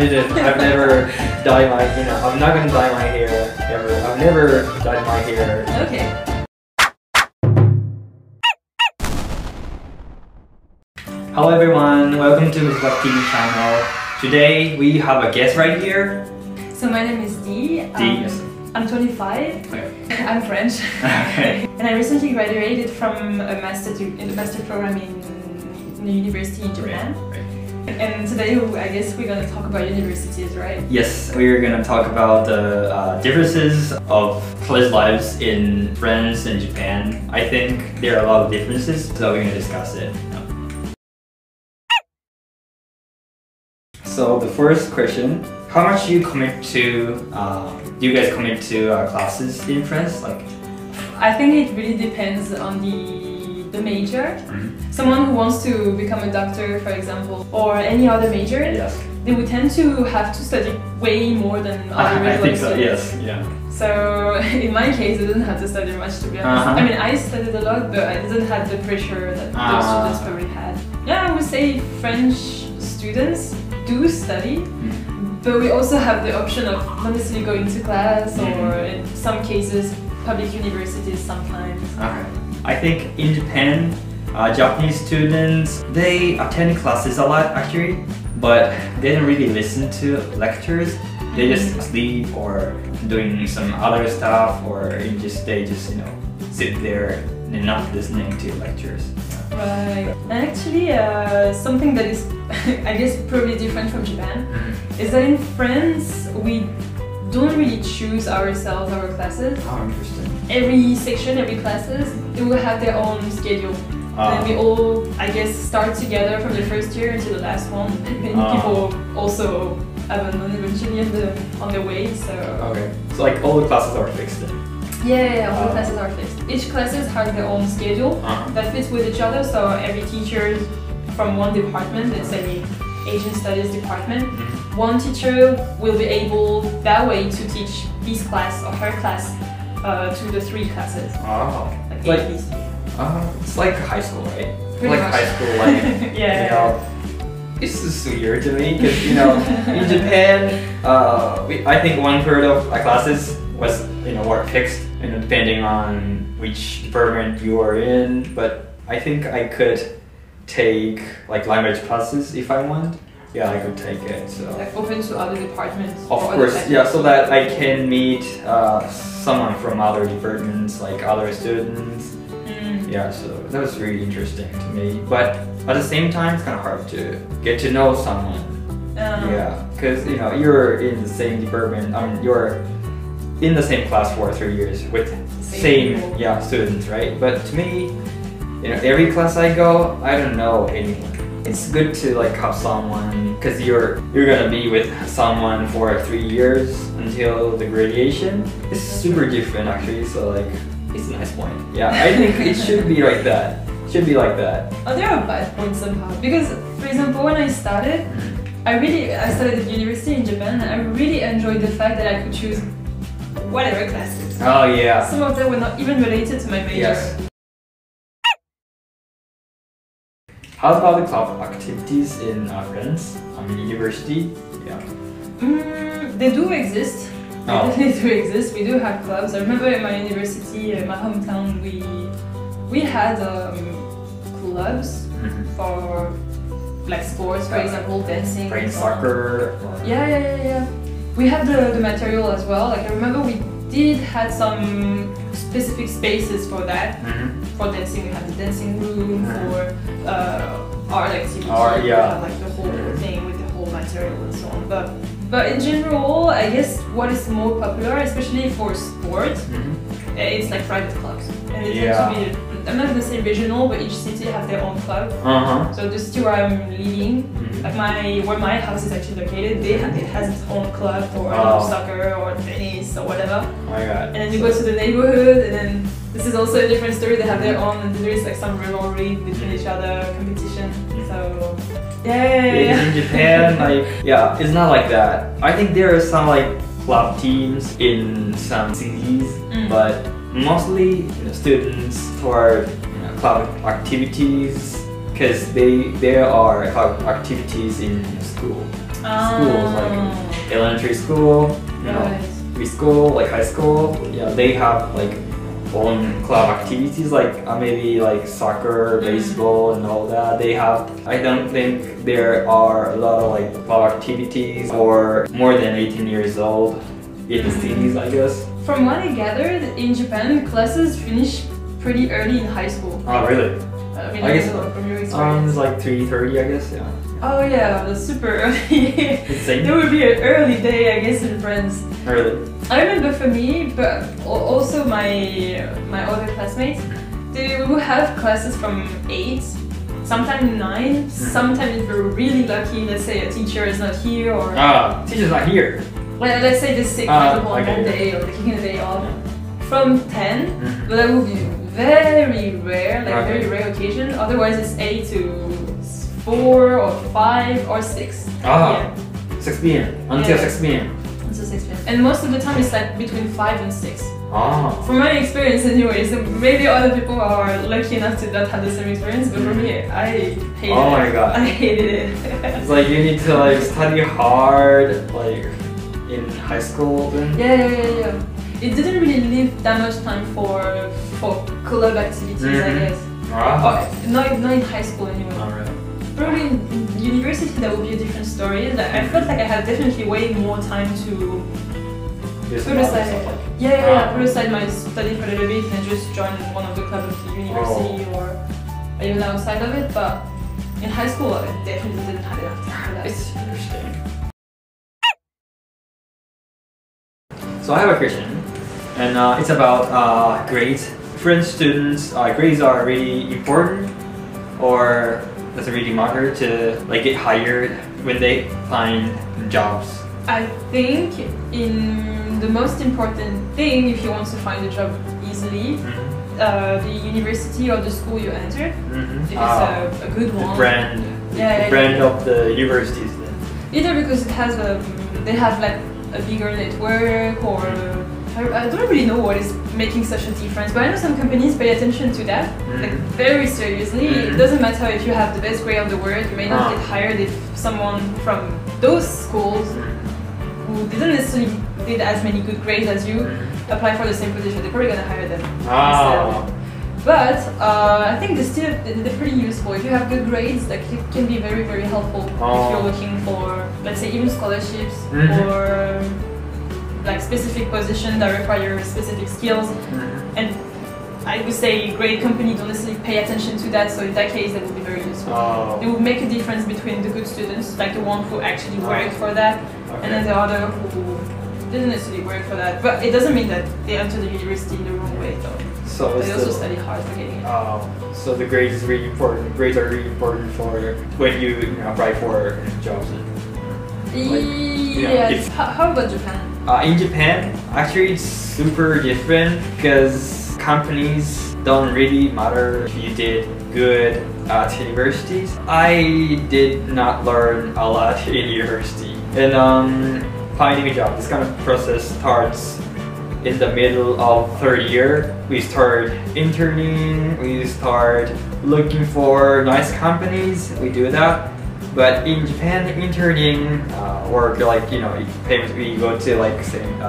didn't. I've never dyed my, I'm not gonna dye my hair ever. I've never dyed my hair. Okay. Hello everyone, welcome to MisoDog TV channel. Today we have a guest right here. So my name is Dee. Yes. I'm 25. Okay. I'm French. Okay. And I recently graduated from a master program in the university in Japan. Right. And today I guess we're gonna talk about universities, right? Yes, we're gonna talk about the differences of college lives in France and Japan. I think there are a lot of differences, so we're gonna discuss it. So the first question, how much do you commit to, do you guys commit to classes in France? Like, I think it really depends on the major. Someone who wants to become a doctor, for example, or any other major, yes. they would tend to have to study way more than other I think so, students. yes, yeah. So in my case, I didn't have to study much, to be honest. I mean, I studied a lot, but I didn't have the pressure that those students probably had. Yeah, I would say French students do study, but we also have the option of not necessarily going to class, or in some cases, public universities sometimes. Okay. I think in Japan, Japanese students, they attend classes a lot actually, but they don't really listen to lectures. They just sleep or doing some other stuff, or they just sit there and not listening to lectures. Right. And actually, something that is, I guess, probably different from Japan is that in France we don't really choose ourselves our classes. Oh, interesting. Every section, every classes, they will have their own schedule. And we all, I guess, start together from the first year until the last one. And many people also abandon eventually on the way. So okay. So like all the classes are fixed then? Yeah, all the classes are fixed. Each classes has their own schedule that fits with each other. So every teacher from one department, let's say Asian Studies department, one teacher will be able that way to teach his class or her class to the three classes. Oh, like A, B, C. It's like high school, right? Pretty like much. high school, like Yeah. This is weird to me because in Japan, I think 1/3 of my classes was were fixed, depending on which department you are in. But I think I could take like language classes if I want. Yeah, I could take it. So Like open to other departments. of course, yeah, so that I can meet someone from other departments, like other students. Yeah, so that was really interesting to me. But at the same time, it's kind of hard to get to know someone. Yeah, because you're in the same department. I mean, you're in the same class for 3 years with same students, right? But to me, every class I go, I don't know anyone. It's good to like have someone, because you're gonna be with someone for 3 years until the graduation. It's super different actually, so like it's a nice point. Yeah, I think it should be like that. It should be like that. Oh, there are bad points somehow. Because, for example, when I started, I studied at university in Japan, and I really enjoyed the fact that I could choose whatever classes. Oh yeah. Some of them were not even related to my major. Yes. How about the club activities in France? I mean, university? Yeah. They do exist. They definitely do exist. We do have clubs. I remember in my university, my hometown, we had clubs for like sports, for example, dancing. Playing soccer. Yeah. We have the material as well. Like I remember we did had some specific spaces for that. For dancing, we have the dancing room. For art activity, we have like the whole thing with the whole material and so on. But in general, I guess what is more popular, especially for sport, it's like private clubs. And they tend to be, I'm not gonna say regional, but each city have their own club. So the city where I'm living, like where my house is actually located, it has its own club for soccer or tennis or whatever. Oh my god. And then you go to the neighborhood, and then this is also a different story. They have their own, and there is like some rivalry between each other, competition. So yeah. In Japan, it's not like that. I think there are some like club teams in some cities, but mostly students for club activities, because there are club activities in school. Schools like elementary school, you know, preschool, like high school. Yeah, they have like own club activities, like maybe like soccer, baseball, and all that. They have. I don't think there are a lot of like club activities for more than 18 years old in the cities, I guess. From what I gathered, in Japan, classes finish pretty early in high school. Oh, really? I mean, I guess from your experience. it's like 3:30, I guess. Yeah. Oh yeah, that's super early. Insane. There would be an early day, I guess, in France. Really? I remember for me, but also my other classmates, they will have classes from 8, sometimes 9, sometimes if we're really lucky, let's say a teacher is not here or... Teacher's not here. Well, let's say they're sick, for example, on that day or they're taking a day off. From 10, but that will be very rare, like very rare occasion. Otherwise it's 8 to 4 or 5 or 6 p.m. 6 p.m. Until 6 p.m. Until 6 p.m. And most of the time it's like between 5 and 6. From my experience anyway, so maybe other people are lucky enough to not have the same experience, but for me, I hated it. Oh my god. I hated it. It's like you need to like study hard, like in high school then? Yeah. It didn't really leave that much time for club activities, I guess. Not in high school anyway. Probably in university that would be a different story. Like, I felt like I had definitely way more time to put aside my study for a little bit and just join one of the clubs of the university or even outside of it. But in high school, I definitely didn't have enough time for that. It's interesting. So I have a question, and it's about grades. French students, grades are really important, or does it really matter to like get hired when they find jobs? I think the most important thing if you want to find a job easily, the university or the school you enter, if it's a good one. The brand of the universities then. Either because it has they have like a bigger network or I don't really know what is making such a difference, but I know some companies pay attention to that, like very seriously. It doesn't matter if you have the best grade of the world, you may not get hired if someone from those schools who didn't necessarily did as many good grades as you apply for the same position. They're probably gonna hire them instead. But I think they're pretty useful. If you have good grades, like it can be very, very helpful if you're looking for, let's say, even scholarships or like specific positions that require specific skills. And I would say great companies don't necessarily pay attention to that, so in that case that would be very useful. It would make a difference between the good students, like the one who actually worked for that, and then the other who didn't necessarily work for that. But it doesn't mean that they enter the university in the wrong way though. So they also study hard for getting it. So the grades is really important. Grades are really important for when you apply for jobs. How about Japan? In Japan, actually it's super different because companies don't really matter if you did good at universities. I did not learn a lot in university. And finding a job, this kind of process starts in the middle of third year. We start interning, we start looking for nice companies, we do that. But in Japan, interning work like, you know, we go to like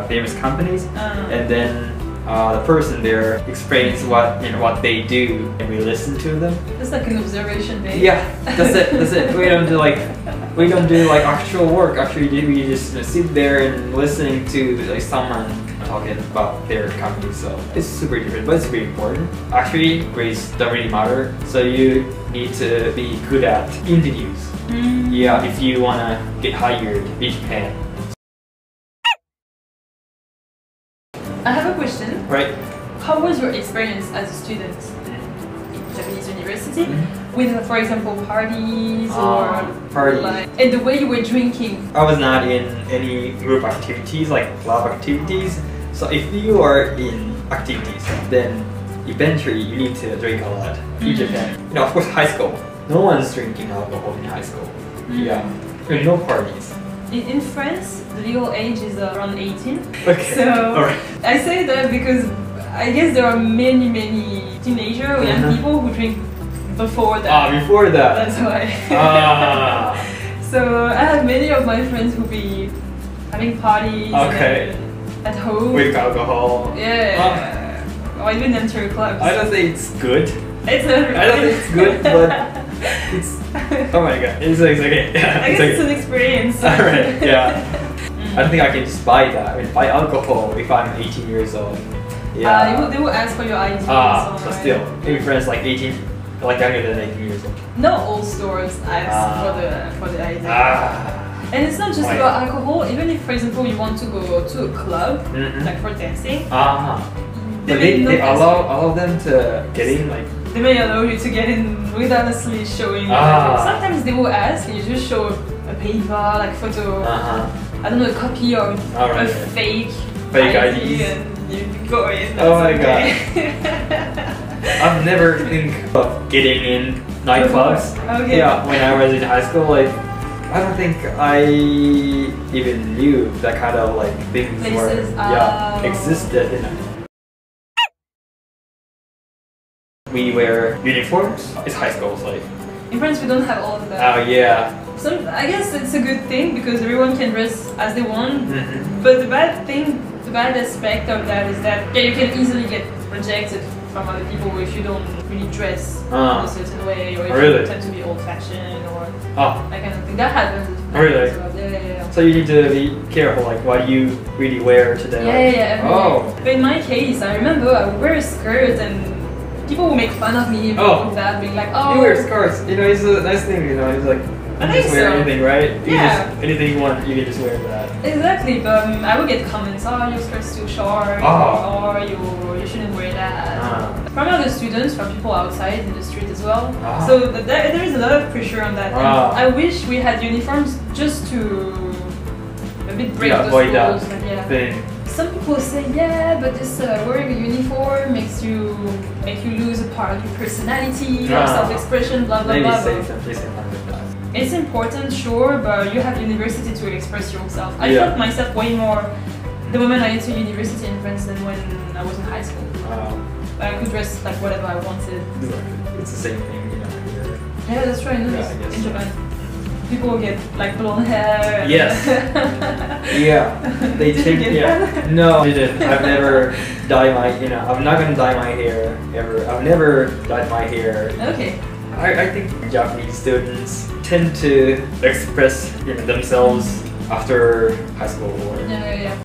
famous companies, and then the person there explains what they do, and we listen to them. It's like an observation base. Yeah, that's it. We don't do like actual work. Actually, we just sit there and listening to like someone talking about their company. So it's super different, but it's really important. Actually, grades don't really matter. So you need to be good at interviews. Yeah, if you wanna get hired in Japan. I have a question. Right. How was your experience as a student in Japanese university with, for example, parties or and the way you were drinking? I was not in any group activities like club activities. So if you are in activities, then eventually you need to drink a lot in Japan. You know, of course, high school. No one's drinking alcohol in high school. Yeah, there are no parties. In France, the legal age is around 18. Okay. So I say that because I guess there are many teenagers, young people who drink before that. Before that. That's why. So I have many of my friends who be having parties at home. With alcohol. Yeah. Or even enter clubs. I don't think it's good. It's not I don't think it's good, but it's... Oh my god. It's okay. Yeah, I guess it's an experience. Alright, yeah. I don't think I can just buy that. I mean, buy alcohol if I'm 18 years old. Yeah. They will ask for your ID. But still, maybe friends like 18, like younger than 18 years old. Not all stores ask for the ID. And it's not just about alcohol. Even if, for example, you want to go to a club, like for dancing. But they allow them to get in, like. They may allow you to get in without necessarily showing. Sometimes they will ask, and you just show a paper, like photo. I don't know, a copy of a fake ID, and you go in. Oh my god. I've never think of getting in nightclubs. Yeah, when I was in high school, like I don't think I even knew that kind of like things existed. You know. We wear uniforms. It's high school, like. In France, we don't have all of that. Oh yeah. I guess it's a good thing because everyone can dress as they want. But the bad aspect of that is that you can easily get rejected from other people if you don't really dress in a certain way, or if you tend to be old-fashioned or that kind of thing. That happens. Really? Yeah. So you need to be careful, like what do you really wear today? Yeah. But in my case, I remember I would wear a skirt and people would make fun of me with that, being like, "Oh, you wear skirts." You know, it's a nice thing. You know, it's like. You can just wear anything, right? Anything you want, you can just wear that. Exactly, but I would get comments, your skirt's too short, or you shouldn't wear that. From other students, from people outside in the street as well. So there is a lot of pressure on that. And I wish we had uniforms just to a bit break those avoid rules. That thing. Some people say, but this wearing a uniform makes you lose a part of your personality, your self-expression, blah blah blah. Maybe say something like that. It's important, sure, but you have university to express yourself. I felt myself way more the moment I entered university in France than when I was in high school. I could dress like whatever I wanted. It's the same thing, you know. Here. Yeah, that's right. No, in Japan, people get like blonde hair. Yes. They take. No, I didn't. I've never dyed my. You know, I'm not gonna dye my hair ever. I've never dyed my hair. Okay. I think Japanese students tend to express themselves after high school. Yeah.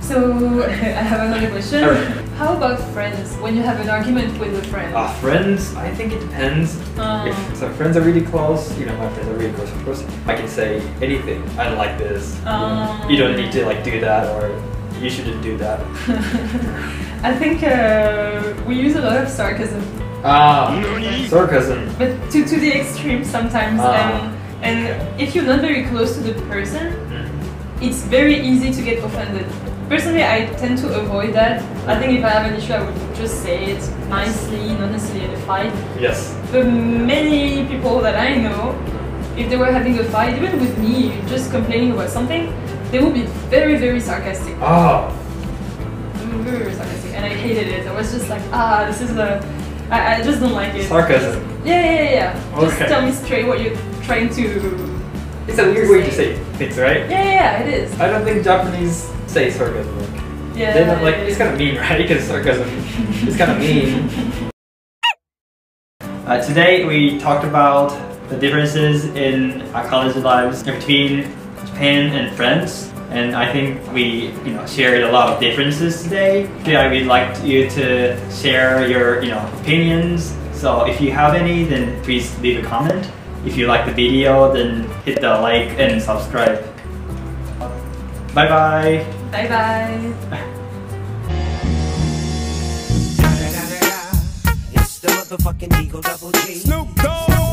So I have another question. How about friends? When you have an argument with a friend? Friends, I think it depends. If some friends are really close, my friends are really close, of course, I can say anything. I don't like this. You don't need to like do that, or you shouldn't do that. I think we use a lot of sarcasm. Sarcasm. But to the extreme sometimes. And if you're not very close to the person, it's very easy to get offended. Personally, I tend to avoid that. I think if I have an issue, I would just say it nicely, not necessarily in a fight. Yes. But many people that I know, if they were having a fight, even with me, just complaining about something, they would be very, very sarcastic. Very, very sarcastic, and I hated it. I was just like, this is I just don't like it. Sarcasm. Yeah. Just tell me straight what you're trying to. It's a weird way to say things, right? Yeah, it is. I don't think Japanese say sarcasm. They're not like, it's kind of mean, right? Because sarcasm is kind of mean. Today we talked about the differences in our college lives between Japan and France. And I think we, shared a lot of differences today. I would like you to share your, opinions. So if you have any, then please leave a comment. If you like the video, then hit the like and subscribe. Bye bye. Bye bye. It's the motherfucking Eagle Double G. Snoop Dogg.